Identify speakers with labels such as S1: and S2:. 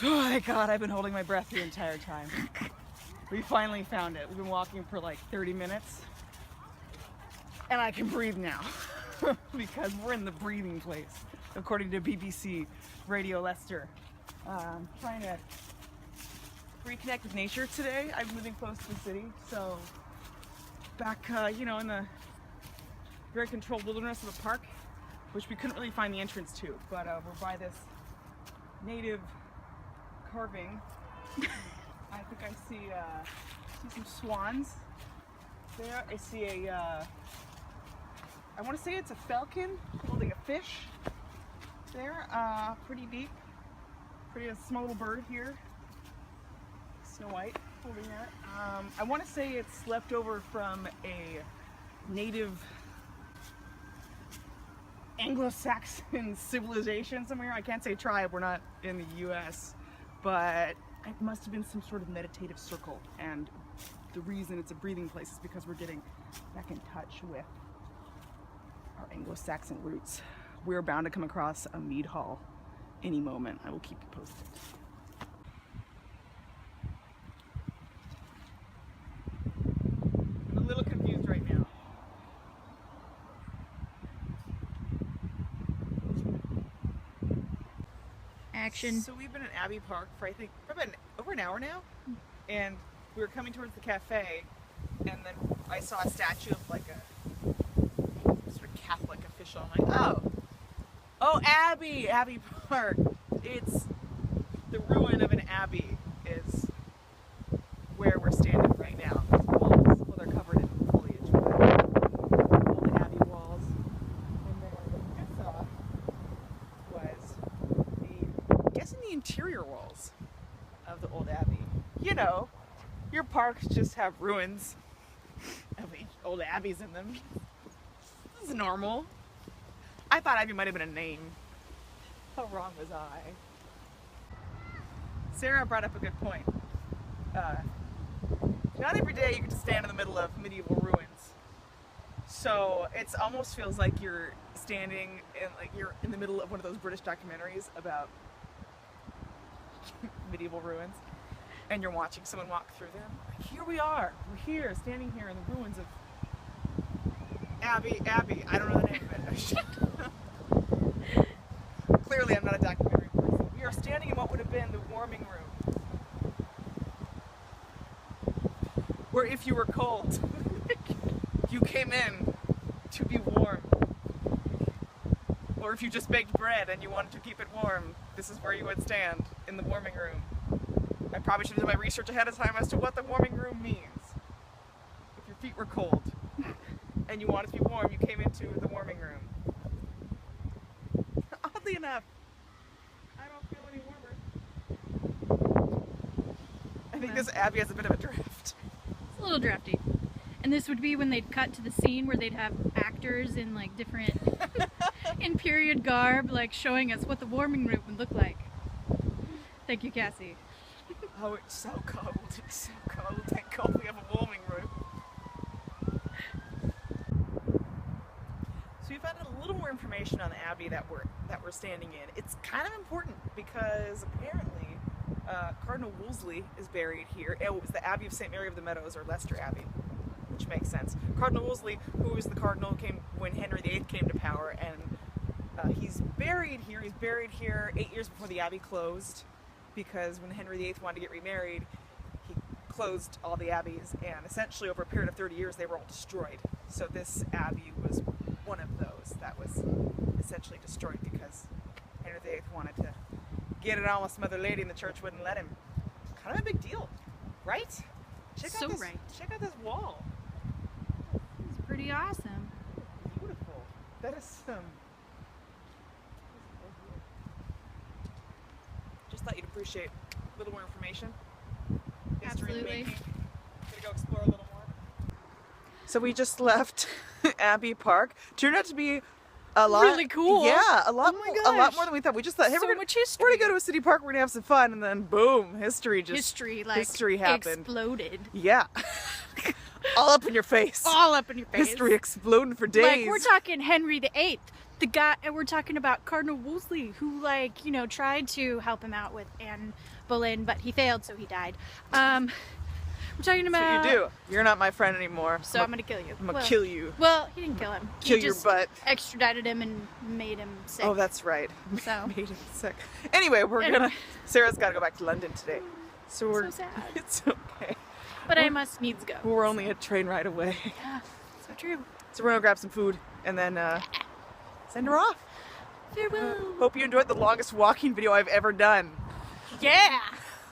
S1: Oh my God, I've been holding my breath the entire time. We finally found it. We've been walking for like 30 minutes. And I can breathe now. Because we're in the breathing place, according to BBC Radio Leicester. Trying to reconnect with nature today. I'm living close to the city, so back, in the very controlled wilderness of a park, which we couldn't really find the entrance to, but we're by this native carving. I think I see some swans there. I see I want to say it's a falcon holding a fish there, pretty deep. Pretty small little bird here. Snow White holding that. I want to say it's left over from a native Anglo-Saxon civilization somewhere. I can't say tribe, we're not in the US, but it must have been some sort of meditative circle, and the reason it's a breathing place is because we're getting back in touch with our Anglo-Saxon roots. We're bound to come across a mead hall any moment. I will keep you posted. I'm a little confused right now.
S2: Action.
S1: So we've been in Abbey Park for I think probably over an hour now, and we were coming towards the cafe, and then I saw a statue of like a sort of Catholic official. I'm like, oh, Abbey Park. It's the ruin of an abbey is where we're standing right now. Walls, well, they're covered in foliage, but all the abbey walls. And then what I saw was the interior walls of the old abbey. You know, your parks just have ruins of old abbeys in them. This is normal. I thought Abbey might have been a name. How wrong was I? Sarah brought up a good point. Not every day you get to stand in the middle of medieval ruins. So it almost feels like you're standing you're in the middle of one of those British documentaries about medieval ruins, and you're watching someone walk through them. Like, here we are. We're here, standing here in the ruins of Abbey. I don't know the name of it. Clearly, I'm not a documentary person. We are standing in what would have been the warming room, where if you were cold, you came in to be warm. Or if you just baked bread and you wanted to keep it warm, this is where you would stand, in the warming room. I probably should have done my research ahead of time as to what the warming room means. If your feet were cold and you wanted to be warm, you came into the warming room. Oddly enough, I don't feel any warmer. I think this Abbey has a bit of a draft.
S2: It's a little drafty. And this would be when they'd cut to the scene where they'd have actors in like different, in period garb, like showing us what the warming room would look like. Thank you, Cassie.
S1: Oh, it's so cold. It's so cold. Thank God we have a warming room. So we found out a little more information on the Abbey that we're standing in. It's kind of important because apparently Cardinal Wolsey is buried here. It was the Abbey of St. Mary of the Meadows, or Leicester Abbey, which makes sense. Cardinal Wolsey, who was the cardinal, came when Henry VIII came to power, and he's buried here. He's buried here 8 years before the Abbey closed, because when Henry VIII wanted to get remarried, he closed all the abbeys, and essentially over a period of 30 years they were all destroyed. So this abbey was one of those that was essentially destroyed because Henry VIII wanted to get it on with some other lady and the church wouldn't let him. Kind of a big deal, right? Check out this wall.
S2: It's pretty awesome.
S1: Beautiful. That is some... Just thought you'd appreciate a little more information. History
S2: Absolutely.
S1: making. Gonna go explore a little more. So we just left Abbey Park. Turned out to be a lot
S2: really cool.
S1: Yeah, a lot more than we thought. We just thought, hey,
S2: So
S1: we're
S2: much history.
S1: gonna go to a city park. We're gonna have some fun, and then boom, history happened.
S2: Exploded.
S1: Yeah, all up in your face.
S2: All up in your face.
S1: History exploding for days.
S2: Like, we're talking Henry VIII. the guy, and we're talking about Cardinal Wolsey, who, like, you know, tried to help him out with Anne Boleyn, but he failed, so he died. We're talking about...
S1: That's what you do. You're not my friend anymore.
S2: So I'm gonna kill you.
S1: I'm gonna kill you.
S2: Well, he didn't kill him.
S1: Kill
S2: He
S1: your
S2: just
S1: butt.
S2: extradited him and made him sick.
S1: Oh, that's right.
S2: So.
S1: Made him sick. Anyway, Sarah's gotta go back to London today. So we're...
S2: So sad.
S1: It's okay.
S2: But I must needs go.
S1: We're only a train ride away.
S2: Yeah, so true.
S1: So we're gonna grab some food and then send her off.
S2: Farewell.
S1: Hope you enjoyed the longest walking video I've ever done.
S2: Yeah.